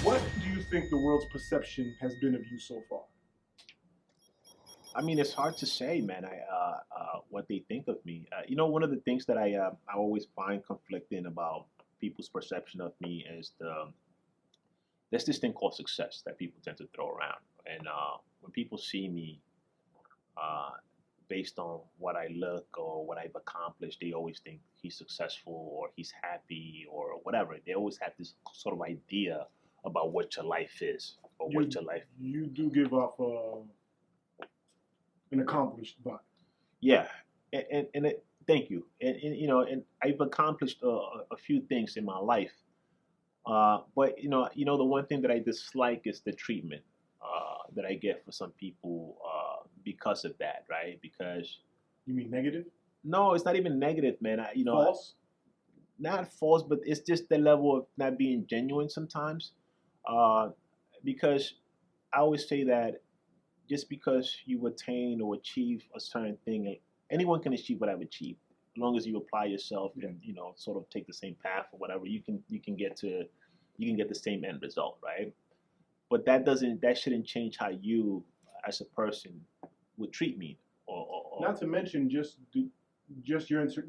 What do you think the world's perception has been of you so far? I mean, it's hard to say, man. What they think of me. One of the things that I always find conflicting about people's perception of me is there's this thing called success that people tend to throw around, and when people see me, uh, based on what I look or what I've accomplished, they always think he's successful or he's happy or whatever. They always have this sort of idea about what your life is or what You your life. you do give off an accomplished vibe. Yeah, thank you. And I've accomplished a few things in my life. But the one thing that I dislike is the treatment that I get for some people because of that, right? Because You mean negative? no, it's not even negative, man. False? Not false, but it's just the level of not being genuine sometimes. Uh, because I always say that just because you attain or achieve a certain thing, anyone can achieve what I've achieved. As long as you apply yourself Yeah. and sort of take the same path or whatever, you can get the same end result, right? But that shouldn't change how you as a person would treat me or Not to mention just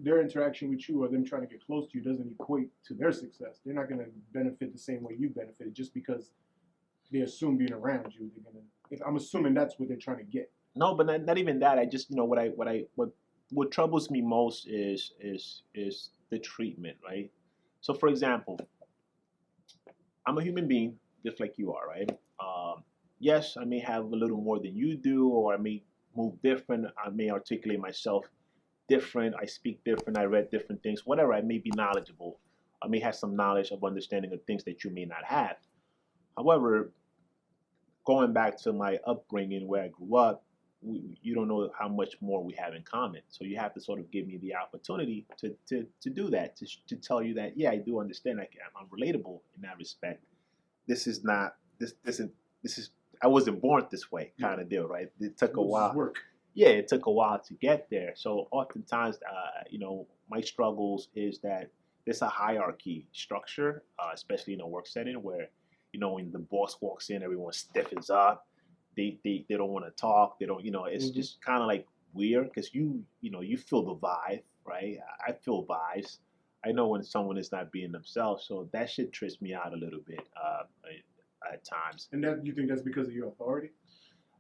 their interaction with you or them trying to get close to you doesn't equate to their success. They're not going to benefit the same way you benefited just because they assume being around you. They're gonna. If I'm assuming that's what they're trying to get. no, but not even that. I just what troubles me most is the treatment, right? So for example, I'm a human being just like you are, right? Yes, I may have a little more than you do, or I may move different. I may articulate myself different. I speak different. I read different things. Whatever. I may be knowledgeable. I may have some knowledge of understanding of things that you may not have. However, going back to my upbringing where I grew up, you don't know how much more we have in common. So you have to sort of give me the opportunity to do that, to tell you that, yeah, I do understand. I'm relatable in that respect. This is not, this is, I wasn't born this way kind of deal, right? It took a This is while. work. Yeah, it took a while to get there. So oftentimes, my struggles is that there's a hierarchy structure, especially in a work setting where, when the boss walks in, everyone stiffens up. They don't want to talk. They don't, it's Mhm. just kind of like weird because you feel the vibe, right? I feel vibes. I know when someone is not being themselves. So that shit trips me out a little bit at times. And that you think that's because of your authority?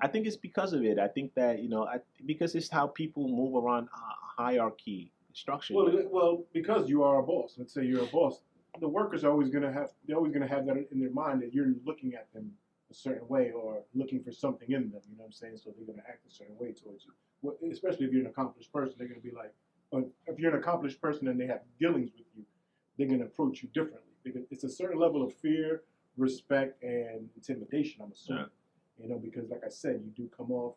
I think it's because of it. I think that because it's how people move around hierarchy structure. Well, because you are a boss. Let's say you're a boss. The workers are always gonna have. They're always gonna have that in their mind that you're looking at them a certain way or looking for something in them. You know what I'm saying? So they're gonna act a certain way towards you. Well, especially if you're an accomplished person, they're gonna be like, if you're an accomplished person and they have dealings with you, they're gonna approach you differently because it's a certain level of fear, respect, and intimidation. I'm assuming. Because like I said, you do come off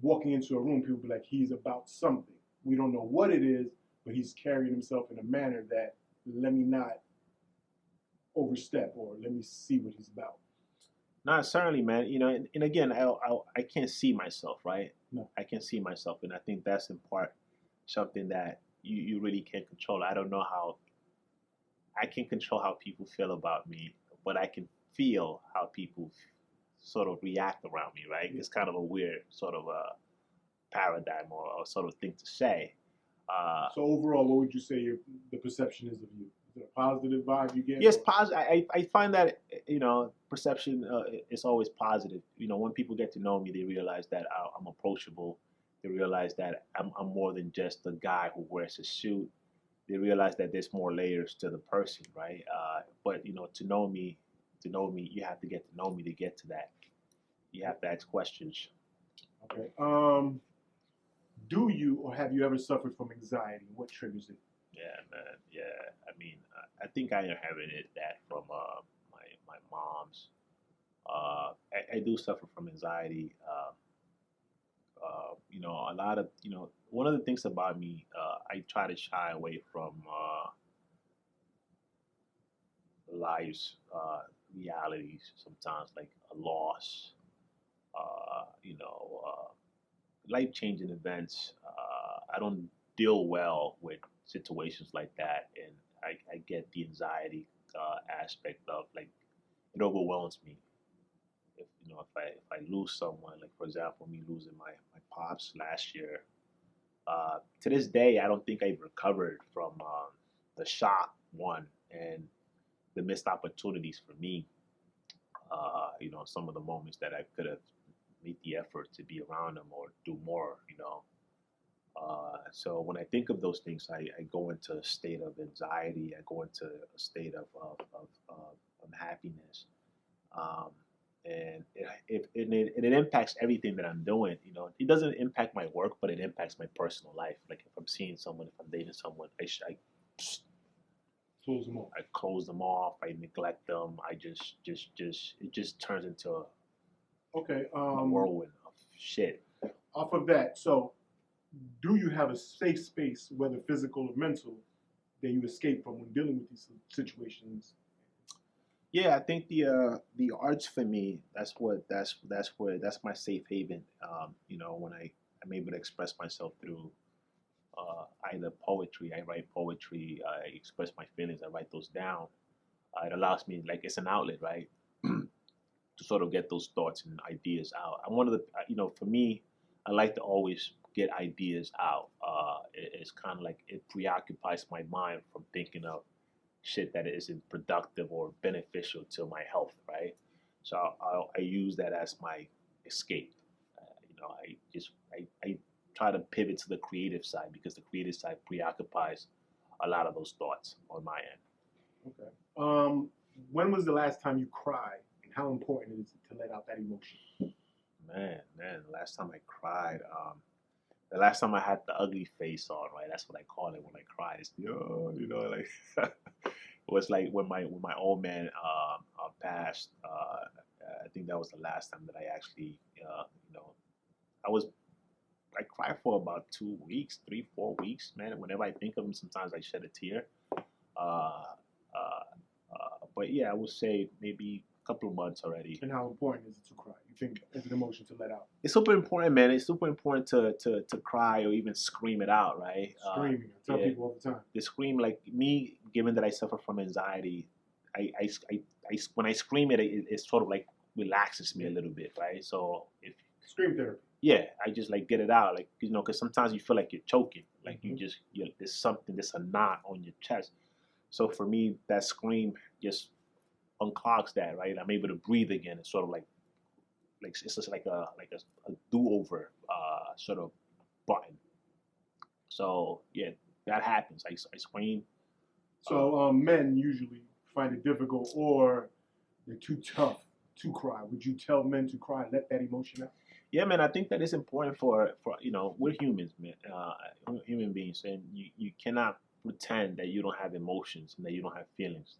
walking into a room, people be like, he's about something. We don't know what it is, but he's carrying himself in a manner that let me not overstep or let me see what he's about. Not certainly, man. And again, I can't see myself, right? No. I can't see myself, and I think that's in part something that you really can't control. I don't know how I can control how people feel about me, but I can feel how people sort of react around me, right? It's kind of a weird sort of a paradigm or sort of thing to say. So overall, what would you say the perception is of you? Is it a positive vibe you get? Yes, positive. I find that perception is always positive. When people get to know me, they realize that I'm approachable. They realize that I'm more than just a guy who wears a suit. They realize that there's more layers to the person, right? But to know me, you have to get to know me to get to that. You have to ask questions. Okay. Do you or have you ever suffered from anxiety? What triggers it? Yeah, man. Yeah, I mean, I think I inherited that from my mom's. I do suffer from anxiety. A lot of one of the things about me, I try to shy away from life's realities. Sometimes, like a loss, life changing events. I don't deal well with situations like that, and I get the anxiety aspect of like it overwhelms me. If if I lose someone, like for example, me losing my pops last year, to this day, I don't think I've recovered from the shock, one, and the missed opportunities for me. Some of the moments that I could have made the effort to be around them or do more. So when I think of those things, I go into a state of anxiety. I go into a state of unhappiness. Um, and it impacts everything that I'm doing. It doesn't impact my work, but it impacts my personal life. Like if I'm seeing someone, if I'm dating someone, I Close them off. I close them off. I neglect them. It just turns into Okay. a whirlwind of shit. Off of that, so do you have a safe space, whether physical or mental, that you escape from when dealing with these situations? Yeah, I think the arts for me, that's my safe haven. When I'm able to express myself through either poetry, I write poetry, I express my feelings, I write those down. It allows me, like, it's an outlet, right, to sort of get those thoughts and ideas out. I'm one of the, for me, I like to always get ideas out. It's kind of like it preoccupies my mind from thinking of shit that isn't productive or beneficial to my health, right? So I use that as my escape. I try to pivot to the creative side because the creative side preoccupies a lot of those thoughts on my end. Okay. When was the last time you cried, and how important is it to let out that emotion? Man, the last time I cried, the last time I had the ugly face on, right? That's what I call it when I cry. It's like it was like when my old man passed. I think that was the last time that I actually, I cried for about 2 weeks, 3, 4 weeks, man. Whenever I think of him, sometimes I shed a tear. Uh, uh, but yeah, I would say maybe a couple of months already. And how important is it to cry? You think it's an emotion to let out? It's super important, man. It's super important to cry or even scream it out, right? Screaming. I tell people all the time. The scream, like me, given that I suffer from anxiety, I when I scream it sort of like relaxes me a little bit, right? So if scream therapy. Yeah, I just like get it out, like because sometimes you feel like you're choking, like there's something, there's a knot on your chest. So for me, that scream just unclogs that, right? I'm able to breathe again. It's sort of like it's just like a do-over sort of button. So yeah, that happens. I scream. So men usually find it difficult, or they're too tough to cry. Would you tell men to cry, let that emotion out? Yeah, man, I think that it's important for we're humans, man, human beings, and you cannot pretend that you don't have emotions and that you don't have feelings.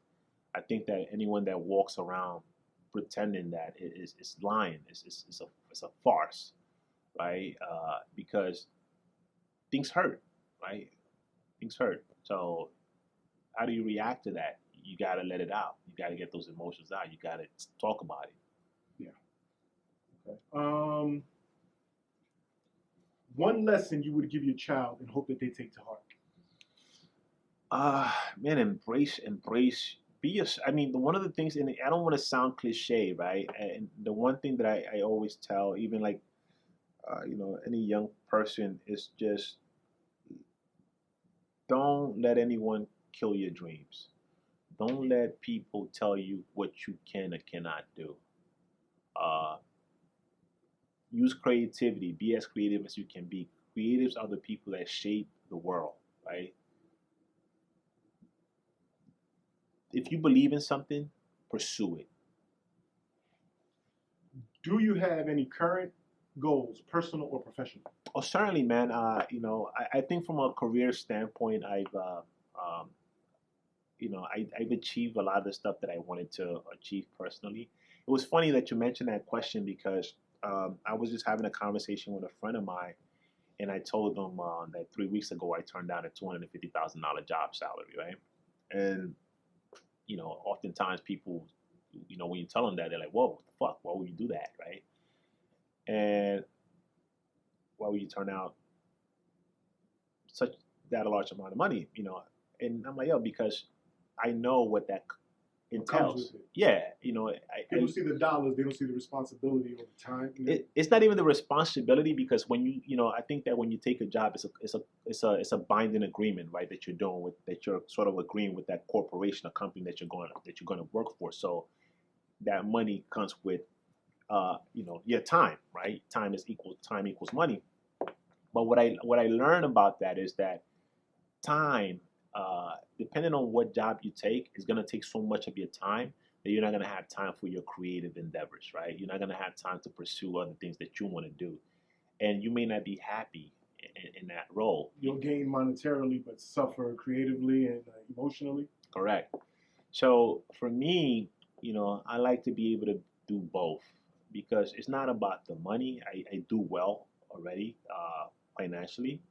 I think that anyone that walks around pretending that is lying. It's a farce, right? Because things hurt, right? Things hurt. So how do you react to that? You got to let it out. You got to get those emotions out. You got to talk about it. Yeah. Okay. One lesson you would give your child and hope that they take to heart? Man, embrace. I mean, one of the things, and I don't want to sound cliche, right? And the one thing that I always tell, even like, any young person, is just don't let anyone kill your dreams. Don't let people tell you what you can or cannot do. Uh, Use creativity. Be as creative as you can be. Creatives are the people that shape the world, right? If you believe in something, pursue it. Do you have any current goals, personal or professional? Oh, certainly, man. I think from a career standpoint, I've achieved a lot of the stuff that I wanted to achieve personally. It was funny that you mentioned that question because I was just having a conversation with a friend of mine, and I told them that 3 weeks ago I turned down a $250,000 job salary, right? And oftentimes people, when you tell them that, they're like, "Whoa, what the fuck? Why would you do that, right?" And why would you turn out that a large amount of money, And I'm like, yo, because I know what that entails. Yeah, People see the dollars, they don't see the responsibility or the time. It's not even the responsibility, because when I think that when you take a job, it's a binding agreement, right? That you're doing that you're sort of agreeing with that corporation or company that you're going to work for. So that money comes with your time, right? Time equals money. But what I learned about that is that time, depending on what job you take, is going to take so much of your time that you're not going to have time for your creative endeavors, right? You're not going to have time to pursue other things that you want to do. And you may not be happy in that role. You'll gain monetarily, but suffer creatively and emotionally. Correct. So for me, I like to be able to do both, because it's not about the money. I do well already financially.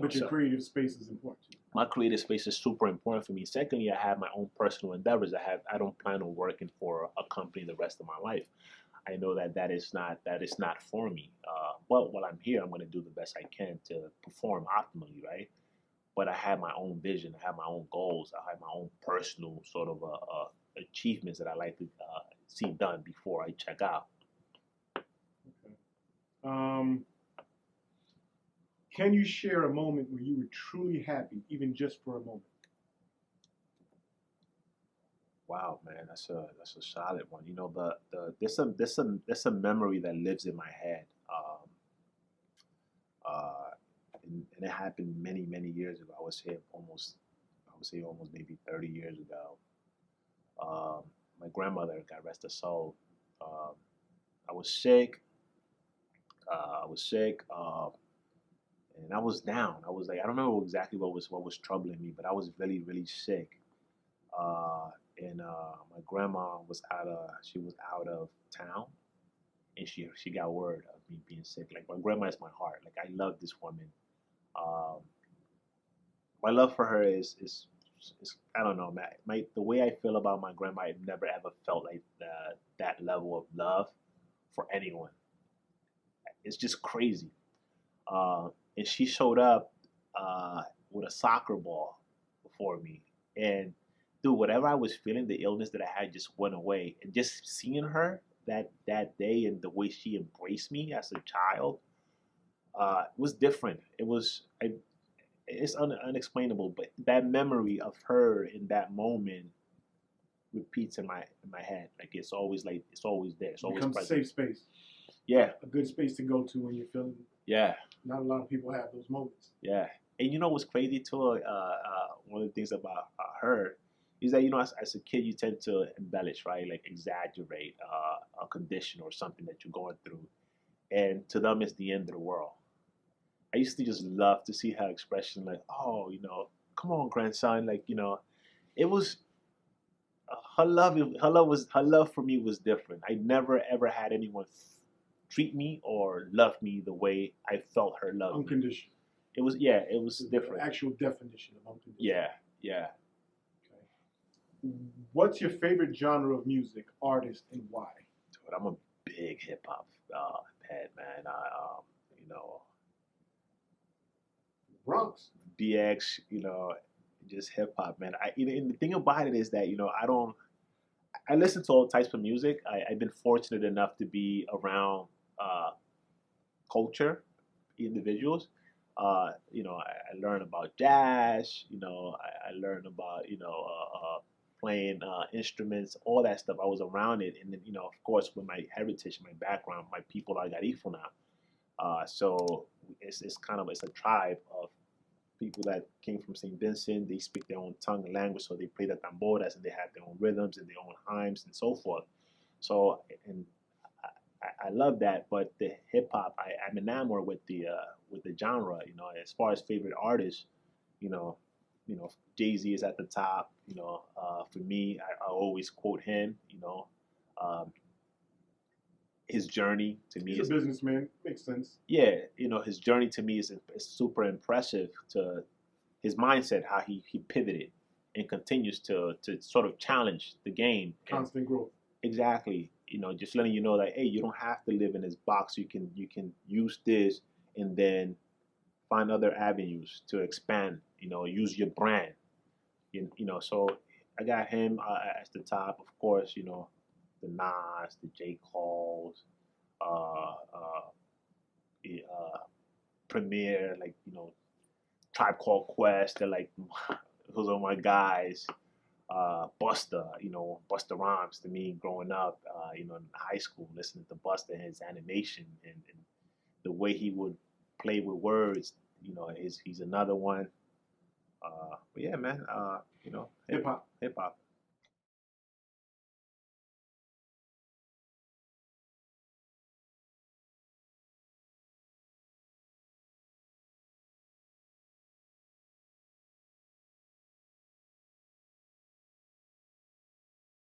But your creative space is important to you. My creative space is super important for me. Secondly, I have my own personal endeavors. I don't plan on working for a company the rest of my life. I know that is not for me. But while I'm here, I'm going to do the best I can to perform optimally, right? But I have my own vision. I have my own goals. I have my own personal sort of achievements that I like to see done before I check out. Okay. Can you share a moment where you were truly happy, even just for a moment? Wow, man, that's a solid one. There's a memory that lives in my head, and it happened many years ago. I would say almost maybe 30 years ago. My grandmother, God rest her soul. I was sick. And I was down. I was like, I don't know exactly what was troubling me, but I was really sick. And my grandma was out of town, and she got word of me being sick. Like, my grandma is my heart. Like, I love this woman. My love for her is I don't know, man. The way I feel about my grandma, I've never ever felt like that level of love for anyone. It's just crazy. And she showed up with a soccer ball before me, and dude, whatever I was feeling, the illness that I had just went away. And just seeing her that day and the way she embraced me as a child was different. It's unexplainable, but that memory of her in that moment repeats in my head. Like, it's always there. It's always becomes present. A safe space. Yeah. A good space to go to when you're feeling. Yeah. Not a lot of people have those moments. Yeah. And what's crazy too? One of the things about her is that, as a kid, you tend to embellish, right? Like, exaggerate a condition or something that you're going through. And to them, it's the end of the world. I used to just love to see her expression, like, oh, come on, grandson. Like, it was her love for me was different. I never ever had anyone treat me or love me the way I felt her love. Unconditional. It was different. The actual definition of unconditional. Yeah. Okay. What's your favorite genre of music, artist, and why? Dude, I'm a big hip hop head, man. Bronx. BX, just hip hop, man. And the thing about it is that I listen to all types of music. I've been fortunate enough to be around culture, individuals. I learned about jazz. I learned about playing instruments, all that stuff. I was around it, and then of course, with my heritage, my background, my people are Garifuna now. So it's a tribe of people that came from St. Vincent. They speak their own tongue and language, so they play the tamboras and they have their own rhythms and their own hymns and so forth. So, and I love that. But the hip hop, I'm enamored with the genre. As far as favorite artists, Jay-Z is at the top. For me, I always quote him. His journey to me is a businessman. Makes sense. Yeah, his journey to me is super impressive. To his mindset, how he pivoted and continues to sort of challenge the game. Constant growth. Exactly. Just letting you know that, hey, you don't have to live in this box. You can use this and then find other avenues to expand. Use your brand. You know, so I got him as the top, of course. You know, the Nas, the J. Cole's, uh, uh, Premier, like you know, Tribe Called Quest. They're like those are my guys. Busta, you know, Busta Rhymes to me growing up, you know, in high school, listening to Busta and his animation and the way he would play with words, you know, he's another one. But yeah, man, you know, Hip hop. hip hop.